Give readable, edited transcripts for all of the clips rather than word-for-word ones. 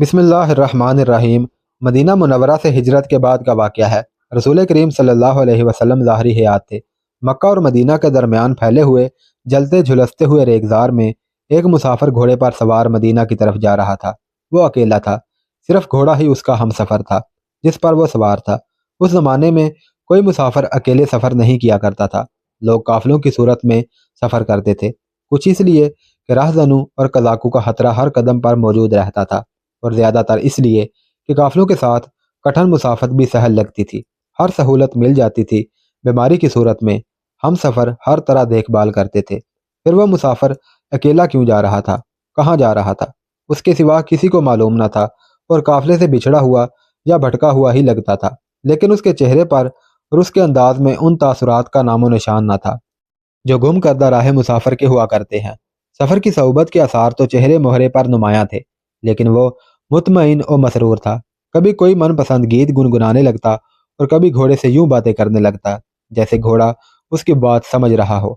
بسم اللہ الرحمن الرحیم۔ مدینہ منورہ سے ہجرت کے بعد کا واقعہ ہے۔ رسول کریم صلی اللہ علیہ وسلم ظاہری حیات تھے۔ مکہ اور مدینہ کے درمیان پھیلے ہوئے جلتے جھلستے ہوئے ریگزار میں ایک مسافر گھوڑے پر سوار مدینہ کی طرف جا رہا تھا۔ وہ اکیلا تھا، صرف گھوڑا ہی اس کا ہم سفر تھا جس پر وہ سوار تھا۔ اس زمانے میں کوئی مسافر اکیلے سفر نہیں کیا کرتا تھا، لوگ قافلوں کی صورت میں سفر کرتے تھے، کچھ اس لیے کہ راہزنوں اور قزاقوں کا خطرہ ہر قدم پر موجود رہتا تھا، اور زیادہ تر اس لیے کہ قافلوں کے ساتھ کٹھن مسافت بھی سہل لگتی تھی، ہر سہولت مل جاتی تھی۔ بیماری کی صورت میں ہم سفر ہر طرح دیکھ بھال کرتے تھے۔ پھر وہ مسافر اکیلا کیوں جا رہا تھا، کہاں جا رہا تھا، اس کے سوا کسی کو معلوم نہ تھا، اور قافلے سے بچھڑا ہوا یا بھٹکا ہوا ہی لگتا تھا، لیکن اس کے چہرے پر اور اس کے انداز میں ان تاثرات کا نام و نشان نہ تھا جو گم کردہ راہ مسافر کے ہوا کرتے ہیں۔ سفر کی صعوبت کے آثار تو چہرے مہرے پر نمایاں تھے، لیکن وہ مطمئن اور مسرور تھا۔ کبھی کوئی من پسند گیت گنگنانے لگتا اور کبھی گھوڑے سے یوں باتیں کرنے لگتا جیسے گھوڑا اس کی بات سمجھ رہا ہو۔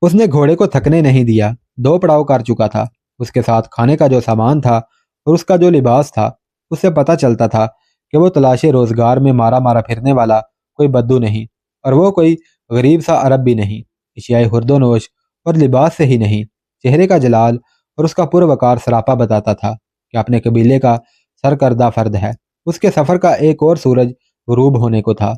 اس نے گھوڑے کو تھکنے نہیں دیا، 2 پڑاؤ کر چکا تھا۔ اس کے ساتھ کھانے کا جو سامان تھا اور اس کا جو لباس تھا، اس سے پتہ چلتا تھا کہ وہ تلاش روزگار میں مارا مارا پھرنے والا کوئی بدو نہیں، اور وہ کوئی غریب سا عرب بھی نہیں۔ اشیائے خرد و نوش اور لباس سے ہی نہیں، چہرے کا جلال اور اس کا پروقار سراپا بتاتا تھا کہ اپنے قبیلے کا سرکردہ فرد ہے۔ اس کے سفر کا ایک اور سورج غروب ہونے کو تھا۔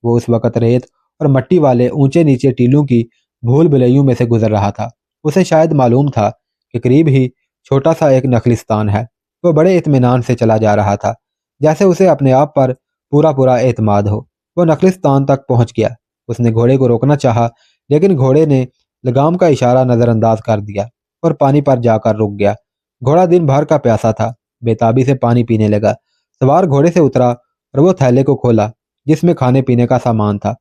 وہ اس وقت ریت اور مٹی والے اونچے نیچے ٹیلوں کی بھول بھلیوں میں سے گزر رہا تھا۔ اسے شاید معلوم تھا کہ قریب ہی چھوٹا سا ایک نخلستان ہے۔ وہ بڑے اطمینان سے چلا جا رہا تھا، جیسے اسے اپنے آپ پر پورا اعتماد ہو۔ وہ نخلستان تک پہنچ گیا۔ اس نے گھوڑے کو روکنا چاہا، لیکن گھوڑے نے لگام کا اشارہ نظر انداز کر دیا اور پانی پر جا کر رک گیا۔ گھوڑا دن بھر کا پیاسا تھا، بے تابی سے پانی پینے لگا۔ سوار گھوڑے سے اترا اور وہ تھیلے کو کھولا جس میں کھانے پینے کا سامان تھا۔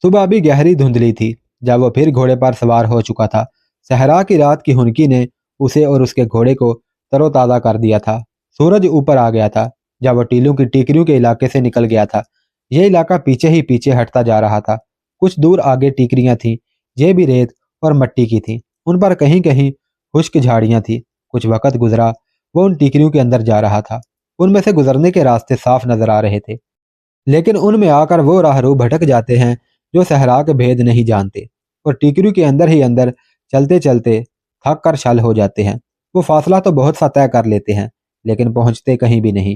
صبح ابھی گہری دھندلی تھی جب وہ پھر گھوڑے پر سوار ہو چکا تھا۔ صحرا کی رات کی ہنکی نے اسے اور اس کے گھوڑے کو تر و تازہ کر دیا تھا۔ سورج اوپر آ گیا تھا جب وہ ٹیلوں کی ٹیکریوں کے علاقے سے نکل گیا تھا۔ یہ علاقہ پیچھے ہی پیچھے ہٹتا جا رہا تھا۔ کچھ دور آگے ٹیکریاں تھیں، یہ بھی ریت اور مٹی کی تھیں۔ ان پر کہیں کہیں خشک جھاڑیاں تھیں۔ کچھ وقت گزرا، وہ ان ٹیکریوں کے اندر جا رہا تھا۔ ان میں سے گزرنے کے راستے صاف نظر آ رہے تھے، لیکن ان میں آ کر وہ راہرو بھٹک جاتے ہیں جو صحرا کے بھید نہیں جانتے، اور ٹیکریوں کے اندر ہی اندر چلتے چلتے تھک کر شل ہو جاتے ہیں۔ وہ فاصلہ تو بہت سا طے کر لیتے ہیں، لیکن پہنچتے کہیں بھی نہیں۔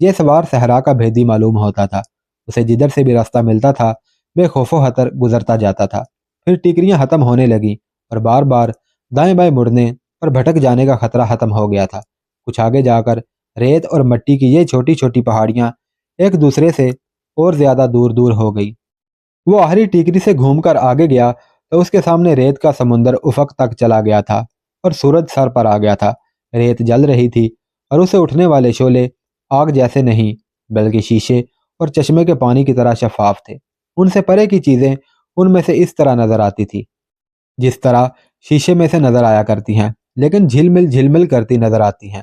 یہ سوار صحرا کا بھیدی معلوم ہوتا تھا۔ اسے جدھر سے بھی راستہ ملتا تھا بے خوف و خطر گزرتا جاتا تھا۔ پھر ٹیکریاں ختم ہونے لگیں اور بار بار دائیں بائیں مڑنے اور بھٹک جانے کا خطرہ ختم ہو گیا تھا۔ کچھ آگے جا کر ریت اور مٹی کی یہ چھوٹی چھوٹی پہاڑیاں ایک دوسرے سے اور زیادہ دور دور ہو گئی۔ وہ آخری ٹیکری سے گھوم کر آگے گیا تو اس کے سامنے ریت کا سمندر افق تک چلا گیا تھا اور سورج سر پر آ گیا تھا۔ ریت جل رہی تھی اور اسے اٹھنے والے شعلے آگ جیسے نہیں بلکہ شیشے اور چشمے کے پانی کی طرح شفاف تھے۔ ان سے پرے کی چیزیں ان میں سے اس طرح نظر آتی تھی جس طرح شیشے میں سے نظر آیا کرتی ہیں، لیکن جھل مل کرتی نظر آتی ہیں۔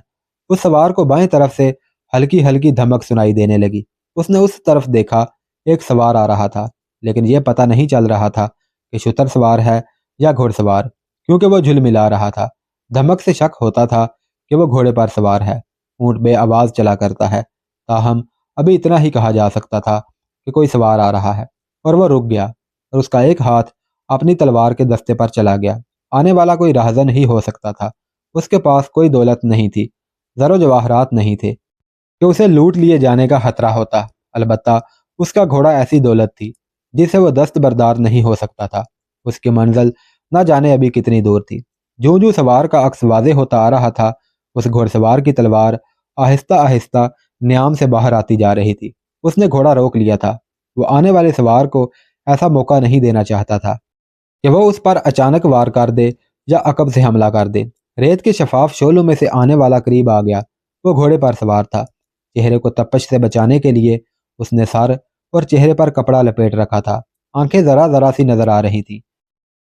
اس سوار کو بائیں طرف سے ہلکی ہلکی دھمک سنائی دینے لگی۔ اس نے اس طرف دیکھا، ایک سوار آ رہا تھا، لیکن یہ پتہ نہیں چل رہا تھا کہ شتر سوار ہے یا گھوڑ سوار، کیونکہ وہ جھل ملا رہا تھا۔ دھمک سے شک ہوتا تھا کہ وہ گھوڑے پر سوار ہے۔ اونٹ بے آواز چلا کرتا ہے، تاہم ابھی اتنا ہی کہا جا سکتا تھا کہ کوئی سوار آ رہا ہے، اور وہ رک گیا اور اس کا ایک ہاتھ اپنی تلوار کے دستے پر چلا گیا۔ آنے والا کوئی راہزن ہی ہو سکتا تھا۔ اس کے پاس کوئی دولت نہیں تھی، زر و جواہرات نہیں تھے کہ اسے لوٹ لیے جانے کا خطرہ ہوتا۔ البتہ اس کا گھوڑا ایسی دولت تھی جسے وہ دست بردار نہیں ہو سکتا تھا۔ اس کی منزل نہ جانے ابھی کتنی دور تھی۔ جوں جوں سوار کا عکس واضح ہوتا آ رہا تھا، اس گھوڑ سوار کی تلوار آہستہ آہستہ نیام سے باہر آتی جا رہی تھی۔ اس نے گھوڑا روک لیا تھا۔ وہ آنے والے سوار کو ایسا موقع نہیں دینا چاہتا تھا کہ وہ اس پر اچانک وار کر دے یا عقب سے حملہ کر دے۔ ریت کے شفاف شعلوں میں سے آنے والا قریب آ گیا۔ وہ گھوڑے پر سوار تھا۔ چہرے کو تپش سے بچانے کے لیے اس نے سر اور چہرے پر کپڑا لپیٹ رکھا تھا۔ آنکھیں ذرا ذرا سی نظر آ رہی تھیں۔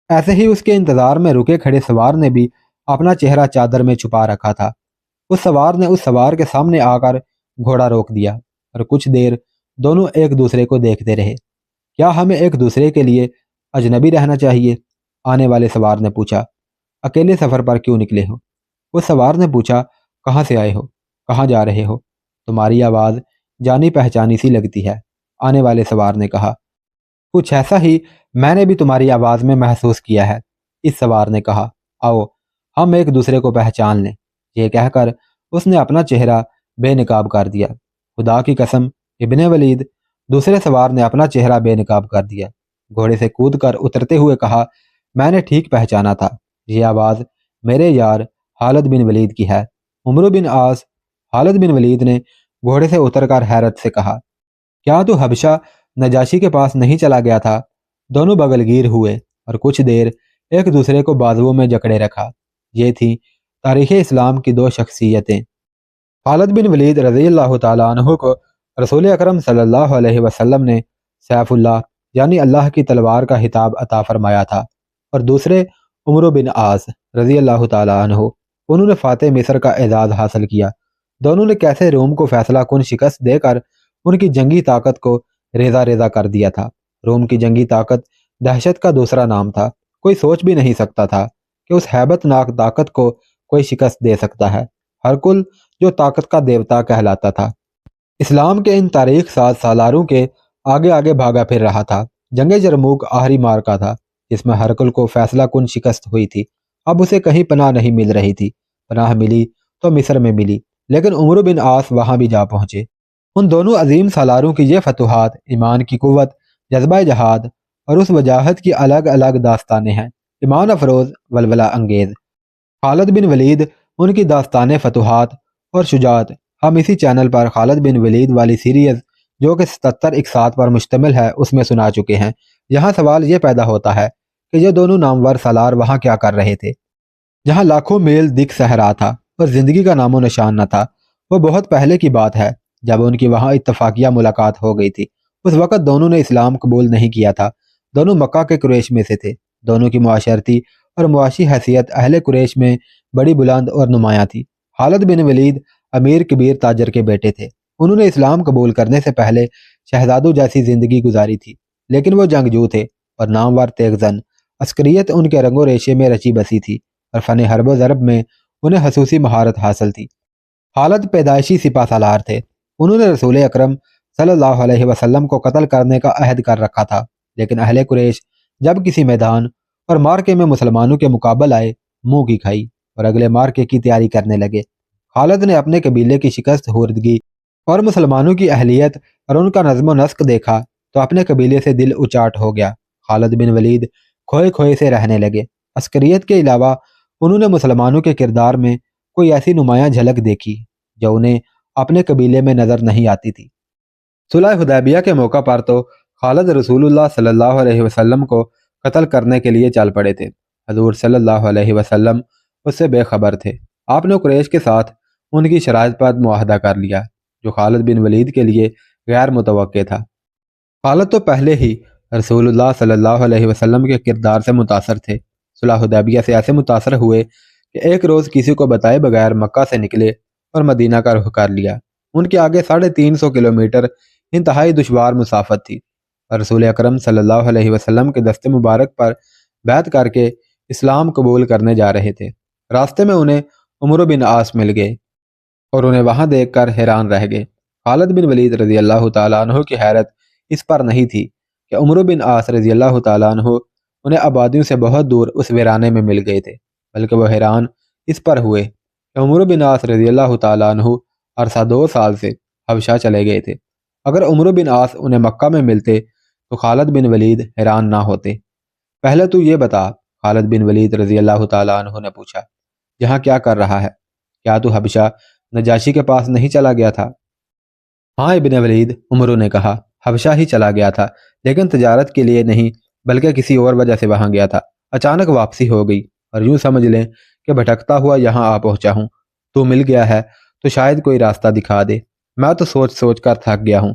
ایسے ہی اس کے انتظار میں رکے کھڑے سوار نے بھی اپنا چہرہ چادر میں چھپا رکھا تھا۔ اس سوار نے اس سوار کے سامنے آ کر گھوڑا روک دیا اور کچھ دیر دونوں ایک دوسرے کو دیکھتے رہے۔ کیا ہمیں ایک دوسرے کے لیے اجنبی رہنا چاہیے؟ آنے والے سوار نے پوچھا۔ اکیلے سفر پر کیوں نکلے ہو؟ اس سوار نے پوچھا۔ کہاں سے آئے ہو؟ کہاں جا رہے ہو؟ تمہاری آواز جانی پہچانی سی لگتی ہے، آنے والے سوار نے کہا۔ کچھ ایسا ہی میں نے بھی تمہاری آواز میں محسوس کیا ہے، اس سوار نے کہا۔ آؤ ہم ایک دوسرے کو پہچان لیں۔ یہ کہہ کر اس نے اپنا چہرہ بے نقاب کر دیا۔ خدا کی قسم ابن ولید، دوسرے سوار نے اپنا چہرہ بے نقاب کر دیا۔ گھوڑے سے کود کر اترتے ہوئے کہا، میں نے ٹھیک پہچانا تھا، یہ آواز میرے یار خالد بن ولید کی ہے۔ عمرو بن عاص۔ خالد بن ولید نے گھوڑے سے اتر کر حیرت سے کہا، کیا تو حبشہ نجاشی کے پاس نہیں چلا گیا تھا؟ دونوں بغل گیر ہوئے اور کچھ دیر ایک دوسرے کو بازوؤں میں جکڑے رکھا۔ یہ تھی تاریخ اسلام کی دو شخصیتیں۔ خالد بن ولید رضی اللہ تعالیٰ عنہ کو رسول اکرم صلی اللہ علیہ وسلم نے سیف اللہ یعنی اللہ کی تلوار کا خطاب عطا فرمایا تھا، اور دوسرے عمرو بن عاص رضی اللہ تعالیٰ عنہ، انہوں نے فاتح مصر کا اعزاز حاصل کیا۔ دونوں نے کیسے روم کو فیصلہ کن شکست دے کر ان کی جنگی طاقت کو ریزہ ریزہ کر دیا تھا۔ روم کی جنگی طاقت دہشت کا دوسرا نام تھا۔ کوئی سوچ بھی نہیں سکتا تھا کہ اس ہیبت ناک طاقت کو کوئی شکست دے سکتا ہے۔ ہرکل جو طاقت کا دیوتا کہلاتا تھا، اسلام کے ان تاریخ ساز سالاروں کے آگے آگے بھاگا پھر رہا تھا۔ جنگ یرموک آخری مارکا تھا جس میں ہرکل کو فیصلہ کن شکست ہوئی تھی۔ اب اسے کہیں پناہ نہیں مل رہی تھی۔ پناہ ملی تو مصر میں ملی، لیکن عمرو بن عاص وہاں بھی جا پہنچے۔ ان دونوں عظیم سالاروں کی یہ فتوحات ایمان کی قوت، جذبہ جہاد اور اس وجاہت کی الگ الگ داستانیں ہیں، ایمان افروز، ولولہ انگیز۔ خالد بن ولید، ان کی داستان فتوحات اور شجاعت ہم اسی چینل پر خالد بن ولید والی سیریز جو کہ 77 اقساط پر مشتمل ہے اس میں سنا چکے ہیں۔ یہاں سوال یہ پیدا ہوتا ہے کہ یہ دونوں نامور سالار وہاں کیا کر رہے تھے؟ جہاں لاکھوں میل دکھ صحرا تھا اور زندگی کا نام و نشان نہ تھا۔ وہ بہت پہلے کی بات ہے جب ان کی وہاں اتفاقیہ ملاقات ہو گئی تھی۔ اس وقت دونوں نے اسلام قبول نہیں کیا تھا۔ دونوں مکہ کے قریش میں سے تھے۔ دونوں کی معاشرتی اور معاشی حیثیت اہل قریش میں بڑی بلند اور نمایاں تھی۔ خالد بن ولید امیر کبیر تاجر کے بیٹے تھے۔ انہوں نے اسلام قبول کرنے سے پہلے شہزادوں جیسی زندگی گزاری تھی، لیکن وہ جنگجو تھے اور نامور تیغ زن۔ عسکریت ان کے رنگ و ریشے میں رچی بسی تھی اور فن حرب و ضرب میں انہیں خصوصی مہارت حاصل تھی۔ خالد پیدائشی سپہ سالار تھے۔ انہوں نے رسول اکرم صلی اللہ علیہ وسلم کو قتل کرنے کا عہد کر رکھا تھا، لیکن اہل قریش جب کسی میدان اور مارکے میں مسلمانوں کے مقابل آئے، منہ کی کھائی اور اگلے مارکے کی تیاری کرنے لگے۔ خالد نے اپنے قبیلے کی شکست خوردگی اور مسلمانوں کی اہلیت اور ان کا نظم و نسق دیکھا تو اپنے قبیلے سے دل اچاٹ ہو گیا۔ خالد بن ولید کھوئے کھوئے سے رہنے لگے۔ عسکریت کے علاوہ انہوں نے مسلمانوں کے کردار میں کوئی ایسی نمایاں جھلک دیکھی جو انہیں اپنے قبیلے میں نظر نہیں آتی تھی۔ صلح حدیبیہ کے موقع پر تو خالد رسول اللہ صلی اللہ علیہ وسلم کو قتل کرنے کے لیے چل پڑے تھے۔ حضور صلی اللہ علیہ وسلم اس سے بے خبر تھے۔ آپ نے قریش کے ساتھ ان کی شرائط پر معاہدہ کر لیا جو خالد بن ولید کے لیے غیر متوقع تھا۔ خالد تو پہلے ہی رسول اللہ صلی اللہ علیہ وسلم کے کردار سے متاثر تھے۔ صلح حدیبیہ سے ایسے متاثر ہوئے کہ ایک روز کسی کو بتائے بغیر مکہ سے نکلے اور مدینہ کا رخ کر لیا۔ ان کے آگے 350 کلومیٹر انتہائی دشوار مسافت تھی اور رسول اکرم صلی اللہ علیہ وسلم کے دست مبارک پر بیعت کر کے اسلام قبول کرنے جا رہے تھے۔ راستے میں انہیں عمرو بن عاص مل گئے اور انہیں وہاں دیکھ کر حیران رہ گئے۔ خالد بن ولید رضی اللہ تعالیٰ عنہ کی حیرت اس پر نہیں تھی کہ عمرو بن عاص رضی اللہ تعالیٰ عنہ انہیں آبادیوں سے بہت دور اس ویرانے میں مل گئے تھے، بلکہ وہ حیران اس پر ہوئے کہ عمرو بن عاص رضی اللہ تعالیٰ عنہ عرصہ 2 سال سے حبشہ چلے گئے تھے۔ اگر عمرو بن عاص انہیں مکہ میں ملتے تو خالد بن ولید حیران نہ ہوتے۔ پہلے تو یہ بتا، خالد بن ولید رضی اللہ تعالیٰ عنہ نے پوچھا، یہاں کیا کر رہا ہے؟ کیا تو حبشہ نجاشی کے پاس نہیں چلا گیا تھا؟ ہاں ابن ولید، عمرو نے کہا، حبشہ ہی چلا گیا تھا، لیکن تجارت کے لیے نہیں بلکہ کسی اور وجہ سے وہاں گیا تھا۔ اچانک واپسی ہو گئی اور یوں سمجھ لیں کہ بھٹکتا ہوا یہاں آ پہنچا ہوں۔ تو مل گیا ہے تو شاید کوئی راستہ دکھا دے۔ میں تو سوچ سوچ کر تھک گیا ہوں۔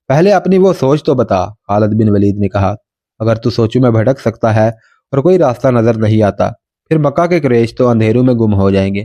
پہلے اپنی وہ سوچ تو بتا، خالد بن ولید نے کہا۔ اگر تو سوچوں میں بھٹک سکتا ہے اور کوئی راستہ نظر نہیں آتا، پھر مکہ کے قریش تو اندھیروں میں گم ہو جائیں گے۔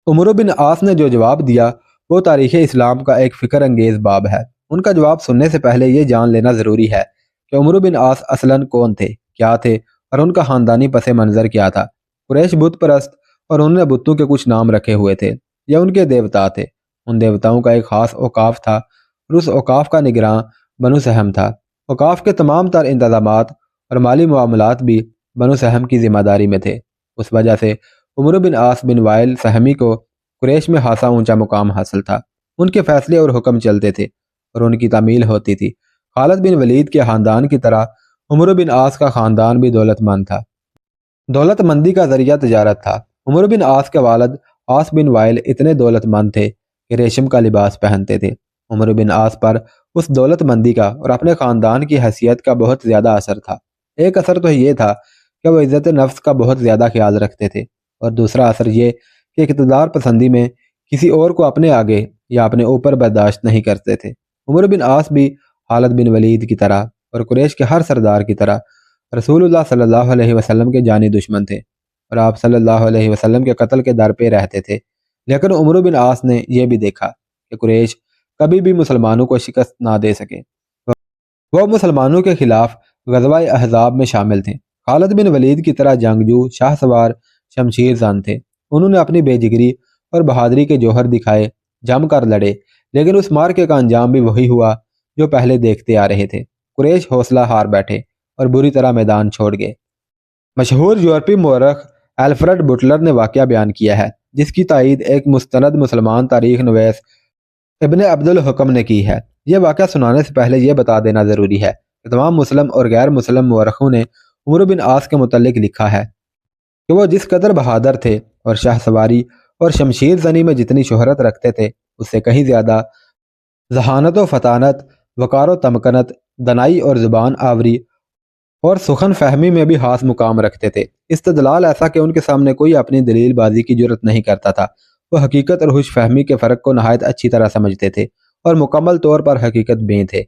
عمرو بن عاص نے جو جواب دیا وہ تاریخ اسلام کا ایک فکر انگیز باب ہے۔ ان کا جواب سننے سے پہلے یہ جان لینا ضروری ہے کہ عمرو بن عاص اصلاً کون تھے، کیا تھے اور ان کا خاندانی پس منظر کیا تھا۔ قریش بت پرست اور انہوں نے بتوں کے کچھ نام رکھے ہوئے تھے یا ان کے دیوتا تھے۔ ان دیوتاؤں کا ایک خاص اوقاف تھا اور اس اوقاف کا نگراں بنو سہم تھا۔ اوقاف کے تمام تر انتظامات اور مالی معاملات بھی بنو سہم کی ذمہ داری میں تھے۔ اس وجہ سے عمرو بن عاص بن وائل سہمی کو قریش میں خاصا اونچا مقام حاصل تھا۔ ان کے فیصلے اور حکم چلتے تھے اور ان کی تعمیل ہوتی تھی۔ خالد بن ولید کے خاندان کی طرح عمرو بن عاص کا خاندان بھی دولت مند تھا۔ دولت مندی کا ذریعہ تجارت تھا۔ عمرو بن عاص کے والد عاص بن وائل اتنے دولت مند تھے کہ ریشم کا لباس پہنتے تھے۔ عمرو بن عاص پر اس دولت مندی کا اور اپنے خاندان کی حیثیت کا بہت زیادہ اثر تھا۔ ایک اثر تو یہ تھا کہ وہ عزت نفس کا بہت زیادہ خیال رکھتے تھے، اور دوسرا اثر یہ کہ اقتدار پسندی میں کسی اور کو اپنے آگے یا اپنے اوپر برداشت نہیں کرتے تھے۔ عمرو بن عاص بھی خالد بن ولید کی طرح اور قریش کے ہر سردار کی طرح رسول اللہ صلی اللہ علیہ وسلم کے جانی دشمن تھے اور آپ صلی اللہ علیہ وسلم کے قتل کے در پہ رہتے تھے۔ لیکن عمرو بن عاص نے یہ بھی دیکھا کہ قریش کبھی بھی مسلمانوں کو شکست نہ دے سکے۔ وہ مسلمانوں کے خلاف غزوہ احزاب میں شامل تھے۔ خالد بن ولید کی طرح جنگجو، شاہ سوار، شمشیر زن تھے۔ انہوں نے اپنی بے جگری اور بہادری کے جوہر دکھائے، جم کر لڑے، لیکن اس مارکے کا انجام بھی وہی ہوا جو پہلے دیکھتے آ رہے تھے۔ قریش حوصلہ ہار بیٹھے اور بری طرح میدان چھوڑ گئے۔ مشہور یورپی مورخ الفریڈ بٹلر نے واقعہ بیان کیا ہے، جس کی تائید ایک مستند مسلمان تاریخ نویس ابن عبد الحکم نے کی ہے۔ یہ واقعہ سنانے سے پہلے یہ بتا دینا ضروری ہے کہ تمام مسلم اور غیر مسلم مورخوں نے عمرو بن عاص کے متعلق لکھا ہے کہ وہ جس قدر بہادر تھے اور شاہ سواری اور شمشیر زنی میں جتنی شہرت رکھتے تھے، اس سے کہیں زیادہ ذہانت و فطانت، وقار و تمکنت، دنائی اور زبان آوری اور سخن فہمی میں بھی خاص مقام رکھتے تھے۔ استدلال ایسا کہ ان کے سامنے کوئی اپنی دلیل بازی کی جرت نہیں کرتا تھا۔ وہ حقیقت اور ہوش فہمی کے فرق کو نہایت اچھی طرح سمجھتے تھے اور مکمل طور پر حقیقت بین تھے۔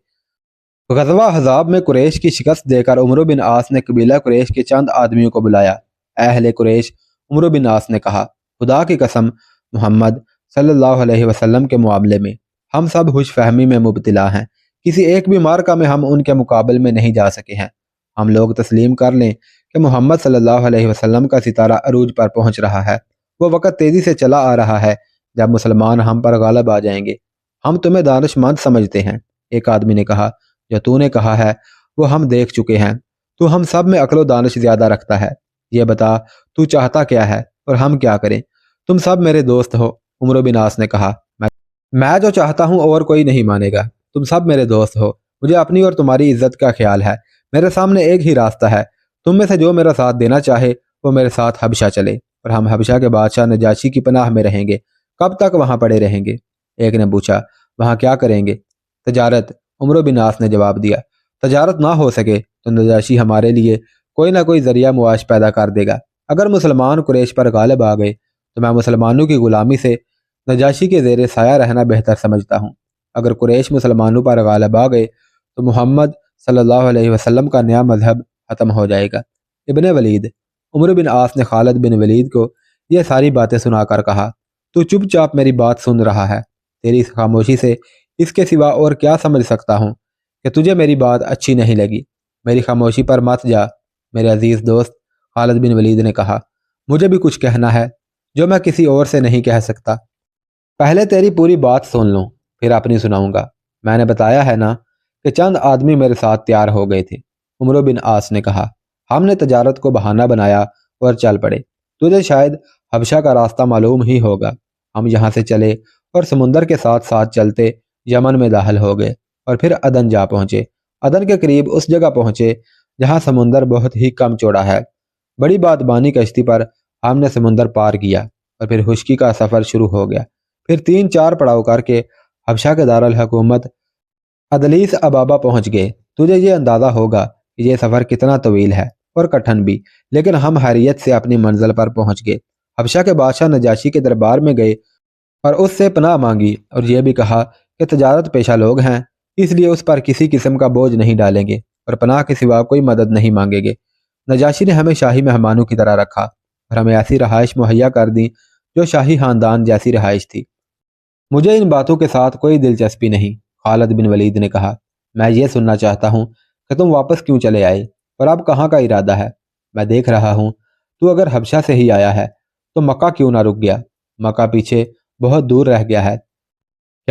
غزوہ احزاب میں قریش کی شکست دے کر عمرو بن عاص نے قبیلہ قریش کے چند آدمیوں کو بلایا۔ اے اہل قریش، عمرو بن عاص نے کہا، خدا کی قسم، محمد صلی اللہ علیہ وسلم کے معاملے میں ہم سب ہوش فہمی میں مبتلا ہیں۔ کسی ایک بھی مارکہ میں ہم ان کے مقابل میں نہیں جا سکے ہیں۔ ہم لوگ تسلیم کر لیں کہ محمد صلی اللہ علیہ وسلم کا ستارہ عروج پر پہنچ رہا ہے۔ وہ وقت تیزی سے چلا آ رہا ہے جب مسلمان ہم پر غالب آ جائیں گے۔ ہم تمہیں دانش مند سمجھتے ہیں۔ ایک آدمی نے کہا، جو تو نے کہا ہے وہ ہم دیکھ چکے ہیں۔ تو ہم سب میں عقل و دانش زیادہ رکھتا ہے۔ یہ بتا تو چاہتا کیا ہے اور ہم کیا کریں؟ تم سب میرے دوست ہو۔ عمرو بن عاص نے کہا، میں جو چاہتا ہوں اور کوئی نہیں مانے گا۔ تم سب میرے دوست ہو، مجھے اپنی اور تمہاری عزت کا خیال ہے۔ میرے سامنے ایک ہی راستہ ہے، تم میں سے جو میرا ساتھ دینا چاہے وہ میرے ساتھ حبشہ چلے، اور ہم حبشہ کے بادشاہ نجاشی کی پناہ میں رہیں گے۔ کب تک وہاں پڑے رہیں گے؟ ایک نے پوچھا، وہاں کیا کریں گے؟ تجارت، عمرو بن عاص نے جواب دیا۔ تجارت نہ ہو سکے تو نجاشی ہمارے لیے کوئی نہ کوئی ذریعہ معاش پیدا کر دے گا۔ اگر مسلمان قریش پر غالب آ گئے تو میں مسلمانوں کی غلامی سے نجاشی کے زیر سایہ رہنا بہتر سمجھتا ہوں۔ اگر قریش مسلمانوں پر غالب آ گئے تو محمد صلی اللہ علیہ وسلم کا نیا مذہب ختم ہو جائے گا۔ ابن ولید، عمرو بن عاص نے خالد بن ولید کو یہ ساری باتیں سنا کر کہا، تو چپ چاپ میری بات سن رہا ہے۔ تیری اس خاموشی سے اس کے سوا اور کیا سمجھ سکتا ہوں کہ تجھے میری بات اچھی نہیں لگی۔ میری خاموشی پر مت جا۔ میرے عزیز دوست، خالد بن ولید نے کہا، مجھے بھی کچھ کہنا ہے جو میں کسی اور سے نہیں کہہ سکتا۔ پہلے تیری پوری بات سن لوں، پھر اپنی سناؤں گا۔ میں نے بتایا ہے نا کہ چند آدمی میرے ساتھ تیار ہو گئے تھے۔ عمرو بن عاص نے کہا، ہم نے تجارت کو بہانہ بنایا اور چل پڑے۔ تجھے شاید حبشہ کا راستہ معلوم ہی ہوگا۔ ہم یہاں سے چلے اور سمندر کے ساتھ ساتھ چلتے یمن میں داخل ہو گئے اور پھر عدن جا پہنچے۔ عدن کے قریب اس جگہ پہنچے جہاں سمندر بہت ہی کم چوڑا ہے۔ بڑی بادبانی کشتی پر ہم نے سمندر پار کیا اور پھر خشکی کا سفر شروع ہو گیا۔ پھر 3-4 پڑاؤ کر کے حبشہ کے دارالحکومت ادلیس ابابا پہنچ گئے۔ تجھے یہ اندازہ ہوگا کہ یہ سفر کتنا طویل ہے اور کٹھن بھی، لیکن ہم حیریت سے اپنی منزل پر پہنچ گئے۔ حبشہ کے بادشاہ نجاشی کے دربار میں گئے اور اس سے پناہ مانگی اور یہ بھی کہا کہ تجارت پیشہ لوگ ہیں، اس لیے اس پر کسی قسم کا بوجھ نہیں ڈالیں گے اور پناہ کے سوا کوئی مدد نہیں مانگیں گے۔ نجاشی نے ہمیں شاہی مہمانوں کی طرح رکھا اور ہمیں ایسی رہائش مہیا کر دی جو شاہی خاندان جیسی رہائش تھی۔ مجھے ان باتوں کے ساتھ کوئی دلچسپی نہیں۔ خالد بن ولید نے کہا، میں یہ سننا چاہتا ہوں کہ تم واپس کیوں چلے آئے اور اب کہاں کا ارادہ ہے؟ میں دیکھ رہا ہوں تو اگر حبشہ سے ہی آیا ہے تو مکہ کیوں نہ رک گیا؟ مکہ پیچھے بہت دور رہ گیا ہے۔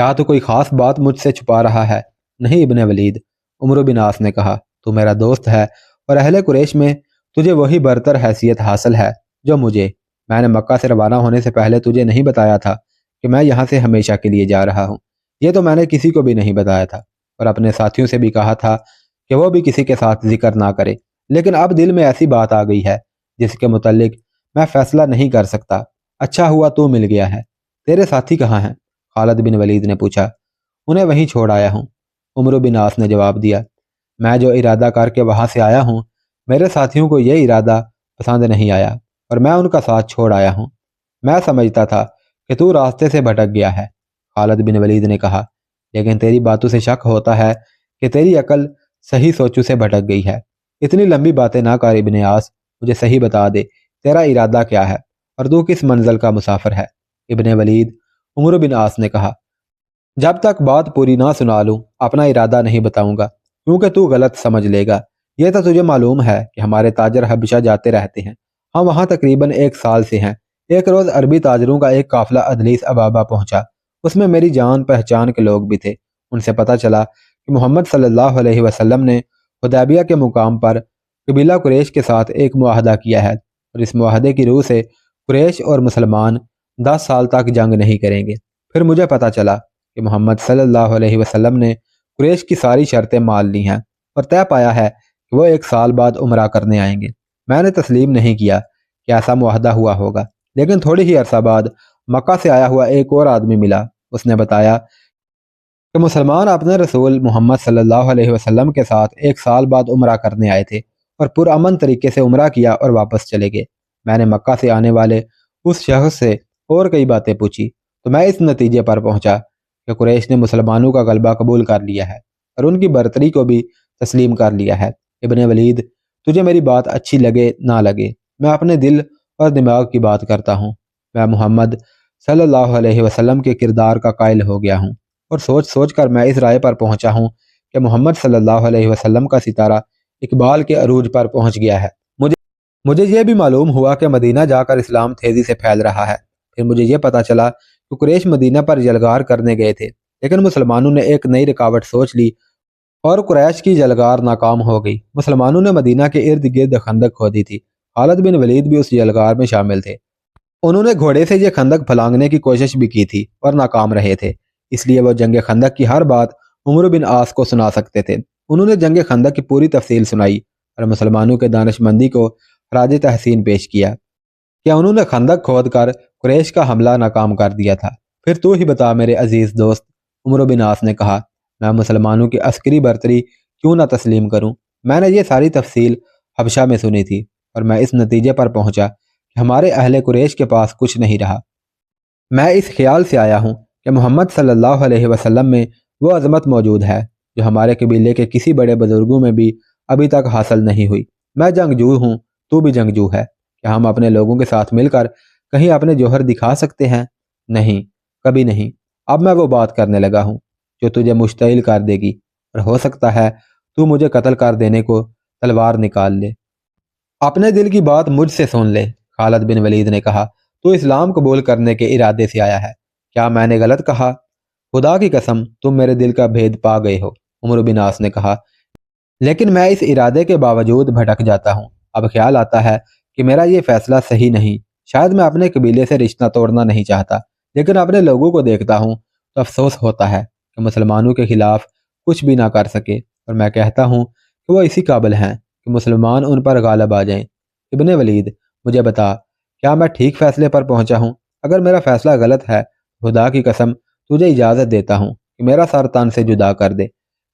کیا تو کوئی خاص بات مجھ سے چھپا رہا ہے؟ نہیں ابن ولید، عمرو بن عاص نے کہا، تو میرا دوست ہے اور اہل قریش میں تجھے وہی برتر حیثیت حاصل ہے جو مجھے۔ میں نے مکہ سے روانہ ہونے سے پہلے تجھے نہیں بتایا تھا کہ میں یہاں سے ہمیشہ کے لیے جا رہا ہوں؟ یہ تو میں نے کسی کو بھی نہیں بتایا تھا، اور اپنے ساتھیوں سے بھی کہا تھا کہ وہ بھی کسی کے ساتھ ذکر نہ کرے، لیکن اب دل میں ایسی بات آ گئی ہے جس کے متعلق میں فیصلہ نہیں کر سکتا۔ اچھا ہوا تو مل گیا ہے۔ تیرے ساتھی کہاں ہیں؟ خالد بن ولید نے پوچھا۔ انہیں وہیں چھوڑ آیا ہوں، عمرو بن عاص نے جواب دیا۔ میں جو ارادہ کر کے وہاں سے آیا ہوں، میرے ساتھیوں کو یہ ارادہ پسند نہیں آیا اور میں ان کا ساتھ چھوڑ آیا ہوں۔ میں سمجھتا تھا کہ تو راستے سے بھٹک گیا ہے، خالد بن ولید نے کہا، لیکن تیری باتوں سے شک ہوتا ہے کہ تیری عقل صحیح سوچوں سے بھٹک گئی ہے۔ اتنی لمبی باتیں نہ کر ابن عاص، مجھے صحیح بتا دے تیرا ارادہ کیا ہے اور تو کس منزل کا مسافر ہے؟ ابن ولید، عمرو بن عاص نے کہا، جب تک بات پوری نہ سنا لوں اپنا ارادہ نہیں بتاؤں گا، کیونکہ تو غلط سمجھ لے گا۔ یہ تو تجھے معلوم ہے کہ ہمارے تاجر حبشہ جاتے رہتے ہیں، ہم وہاں تقریباً 1 سال سے ہیں۔ ایک روز عربی تاجروں کا ایک قافلہ ادلیس ابابہ پہنچا، اس میں میری جان پہچان کے لوگ بھی تھے۔ ان سے پتہ چلا کہ محمد صلی اللہ علیہ وسلم نے حدیبیہ کے مقام پر قبیلہ قریش کے ساتھ ایک معاہدہ کیا ہے، اور اس معاہدے کی روح سے قریش اور مسلمان 10 سال تک جنگ نہیں کریں گے۔ پھر مجھے پتہ چلا کہ محمد صلی اللہ علیہ وسلم نے قریش کی ساری شرطیں مان لی ہیں اور طے پایا ہے کہ وہ 1 سال بعد عمرہ کرنے آئیں گے۔ میں نے تسلیم نہیں کیا کہ ایسا معاہدہ ہوا ہوگا، لیکن تھوڑی ہی عرصہ بعد مکہ سے آیا ہوا ایک اور آدمی ملا۔ اس نے بتایا کہ مسلمان اپنے رسول محمد صلی اللہ علیہ وسلم کے ساتھ 1 سال بعد عمرہ کرنے آئے تھے اور پرامن طریقے سے عمرہ کیا اور واپس چلے گئے۔ میں نے مکہ سے آنے والے اس شخص سے اور کئی باتیں پوچھی تو میں اس نتیجے پر پہنچا کہ قریش نے مسلمانوں کا غلبہ قبول کر لیا ہے اور ان کی برتری کو بھی تسلیم کر لیا ہے۔ ابن ولید، تجھے میری بات اچھی لگے نہ لگے، میں اپنے دل اور دماغ کی بات کرتا ہوں۔ میں محمد صلی اللہ علیہ وسلم کے کردار کا قائل ہو گیا ہوں، اور سوچ سوچ کر میں اس رائے پر پہنچا ہوں کہ محمد صلی اللہ علیہ وسلم کا ستارہ اقبال کے عروج پر پہنچ گیا ہے۔ مجھے یہ بھی معلوم ہوا کہ مدینہ جا کر اسلام تیزی سے پھیل رہا ہے۔ پھر مجھے یہ پتہ چلا کہ قریش مدینہ پر جلگار کرنے گئے تھے، لیکن مسلمانوں نے ایک نئی رکاوٹ سوچ لی اور قریش کی جلگار ناکام ہو گئی۔ مسلمانوں نے مدینہ کے ارد گرد خندق کھودی تھی۔ خالد بن ولید بھی اس جلگار میں شامل تھے۔ انہوں نے گھوڑے سے یہ خندق پھلانگنے کی کوشش بھی کی تھی اور ناکام رہے تھے، اس لیے وہ جنگ خندق کی ہر بات عمرو بن عاص کو سنا سکتے تھے۔ انہوں نے جنگ خندق کی پوری تفصیل سنائی اور مسلمانوں کے دانش مندی کو خراج تحسین پیش کیا کہ انہوں نے خندق کھود کر قریش کا حملہ ناکام کر دیا تھا۔ پھر تو ہی بتا میرے عزیز دوست، عمرو بن عاص نے کہا، میں مسلمانوں کی عسکری برتری کیوں نہ تسلیم کروں؟ میں نے یہ ساری تفصیل حبشہ میں سنی تھی اور میں اس نتیجے پر پہنچا کہ ہمارے اہل قریش کے پاس کچھ نہیں رہا۔ میں اس خیال سے آیا ہوں کہ محمد صلی اللہ علیہ وسلم میں وہ عظمت موجود ہے جو ہمارے قبیلے کے کسی بڑے بزرگوں میں بھی ابھی تک حاصل نہیں ہوئی۔ میں جنگجو ہوں، تو بھی جنگجو ہے، کیا ہم اپنے لوگوں کے ساتھ مل کر کہیں اپنے جوہر دکھا سکتے ہیں؟ نہیں، کبھی نہیں۔ اب میں وہ بات کرنے لگا ہوں جو تجھے مشتعل کر دے گی، اور ہو سکتا ہے تو مجھے قتل کر دینے کو تلوار نکال لے۔ اپنے دل کی بات مجھ سے سن لے، خالد بن ولید نے کہا، تو اسلام قبول کرنے کے ارادے سے آیا ہے، کیا میں نے غلط کہا؟ خدا کی قسم تم میرے دل کا بھید پا گئے ہو، عمرو بن عاص نے کہا، لیکن میں اس ارادے کے باوجود بھٹک جاتا ہوں۔ اب خیال آتا ہے کہ میرا یہ فیصلہ صحیح نہیں، شاید میں اپنے قبیلے سے رشتہ توڑنا نہیں چاہتا، لیکن اپنے لوگوں کو دیکھتا ہوں تو افسوس ہوتا ہے کہ مسلمانوں کے خلاف کچھ بھی نہ کر سکے، اور میں کہتا ہوں کہ وہ اسی قابل ہیں کہ مسلمان ان پر غالب آ جائیں۔ ابن ولید، مجھے بتا، کیا میں ٹھیک فیصلے پر پہنچا ہوں؟ اگر میرا فیصلہ غلط ہے، خدا کی قسم تجھے اجازت دیتا ہوں کہ میرا سر تن سے جدا کر دے۔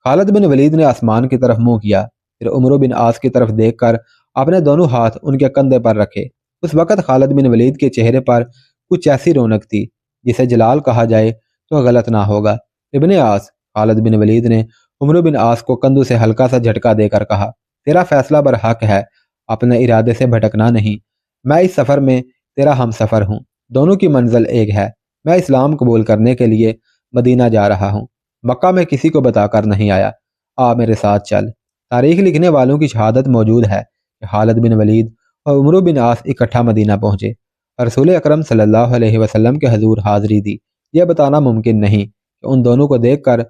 خالد بن ولید نے آسمان کی طرف منہ کیا، پھر عمرو بن عاص کی طرف دیکھ کر اپنے دونوں ہاتھ ان کے کندھے پر رکھے۔ اس وقت خالد بن ولید کے چہرے پر کچھ ایسی رونق تھی جسے جلال کہا جائے تو غلط نہ ہوگا۔ ابن عاص، خالد بن ولید نے عمرو بن عاص کو کندھوں سے ہلکا سا جھٹکا دے کر کہا، تیرا فیصلہ برحق ہے، اپنے ارادے سے بھٹکنا نہیں۔ میں اس سفر میں تیرا ہم سفر ہوں، دونوں کی منزل ایک ہے۔ میں اسلام قبول کرنے کے لیے مدینہ جا رہا ہوں، مکہ میں کسی کو بتا کر نہیں آیا۔ آ میرے ساتھ چل۔ تاریخ لکھنے والوں کی شہادت موجود ہے کہ خالد بن ولید اور عمرو بن عاص اکٹھا مدینہ پہنچے اور رسول اکرم صلی اللہ علیہ وسلم کے حضور حاضری دی۔ یہ بتانا ممکن نہیں کہ تو ان دونوں کو دیکھ کر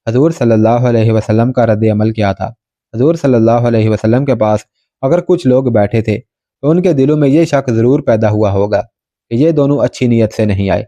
حضور صلی اللہ علیہ وسلم کا رد عمل کیا تھا۔ حضور صلی اللہ علیہ وسلم کے پاس اگر کچھ لوگ بیٹھے تھے تو ان کے دلوں میں یہ شک ضرور پیدا ہوا ہوگا کہ یہ دونوں اچھی نیت سے نہیں آئے۔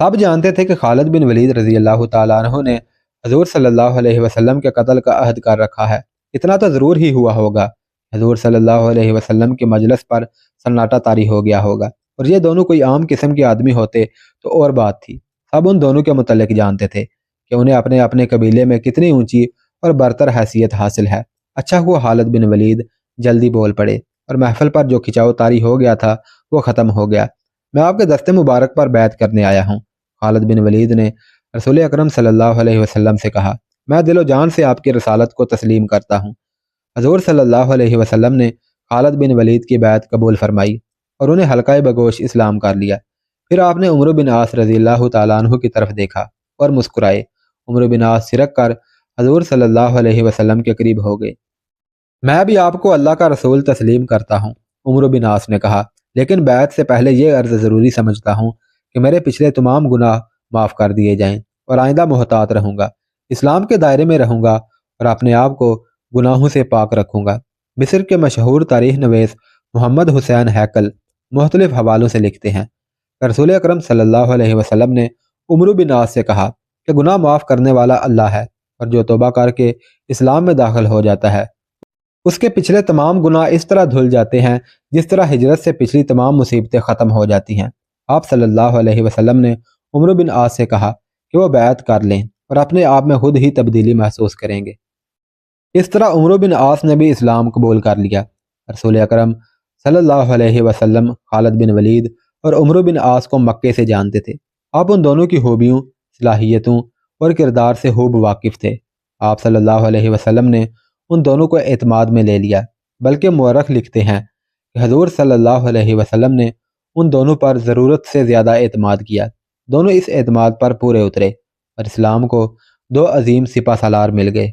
سب جانتے تھے کہ خالد بن ولید رضی اللہ تعالیٰ عنہ نے حضور صلی اللہ علیہ وسلم کے قتل کا عہد کر رکھا ہے۔ اتنا تو ضرور ہی ہوا ہوگا، حضور صلی اللہ علیہ وسلم کے مجلس پر سناٹا طاری ہو گیا ہوگا، اور یہ دونوں کوئی عام قسم کے آدمی ہوتے تو اور بات تھی۔ سب ان دونوں کے متعلق جانتے تھے کہ انہیں اپنے اپنے قبیلے میں کتنی اونچی اور برتر حیثیت حاصل ہے۔ اچھا ہوا خالد بن ولید جلدی بول پڑے اور محفل پر جو کھچاؤ طاری ہو گیا تھا وہ ختم ہو گیا۔ میں آپ کے دست مبارک پر بیعت کرنے آیا ہوں۔ خالد بن ولید نے رسول اکرم صلی اللہ علیہ وسلم سے کہا، میں دل و جان سے آپ کی رسالت کو تسلیم کرتا ہوں۔ حضور صلی اللہ علیہ وسلم نے خالد بن ولید کی بیعت قبول فرمائی اور انہیں حلقۂ بگوش اسلام کر لیا۔ پھر آپ نے عمرو بن عاص رضی اللہ تعالیٰ عنہ کی طرف دیکھا اور مسکرائے۔ عمرو بن عاص سرک کر حضور صلی اللہ علیہ وسلم کے قریب ہو گئے۔ میں بھی آپ کو اللہ کا رسول تسلیم کرتا ہوں، عمرو بن عاص نے کہا، لیکن بیعت سے پہلے یہ عرض ضروری سمجھتا ہوں کہ میرے پچھلے تمام گناہ معاف کر دیے جائیں اور آئندہ محتاط رہوں گا، اسلام کے دائرے میں رہوں گا اور اپنے آپ کو گناہوں سے پاک رکھوں گا۔ مصر کے مشہور تاریخ نویس محمد حسین ہیکل مختلف حوالوں سے لکھتے ہیں کہ رسول اکرم صلی اللہ علیہ وسلم نے عمرو بن عاص سے کہا کہ گناہ معاف کرنے والا اللہ ہے، اور جو توبہ کر کے اسلام میں داخل ہو جاتا ہے اس کے پچھلے تمام گناہ اس طرح دھل جاتے ہیں جس طرح ہجرت سے پچھلی تمام مصیبتیں ختم ہو جاتی ہیں۔ آپ صلی اللہ علیہ وسلم نے عمرو بن عاص سے کہا کہ وہ بیعت کر لیں اور اپنے آپ میں خود ہی تبدیلی محسوس کریں گے۔ اس طرح عمرو بن عاص نے بھی اسلام قبول کر لیا۔ رسول اکرم صلی اللہ علیہ وسلم خالد بن ولید اور عمرو بن عاص کو مکے سے جانتے تھے۔ آپ ان دونوں کی خوبیوں، صلاحیتوں اور کردار سے خوب واقف تھے۔ آپ صلی اللہ علیہ وسلم نے ان دونوں کو اعتماد میں لے لیا، بلکہ مورخ لکھتے ہیں کہ حضور صلی اللہ علیہ وسلم نے ان دونوں پر ضرورت سے زیادہ اعتماد کیا۔ دونوں اس اعتماد پر پورے اترے اور اسلام کو دو عظیم سپہ سالار مل گئے۔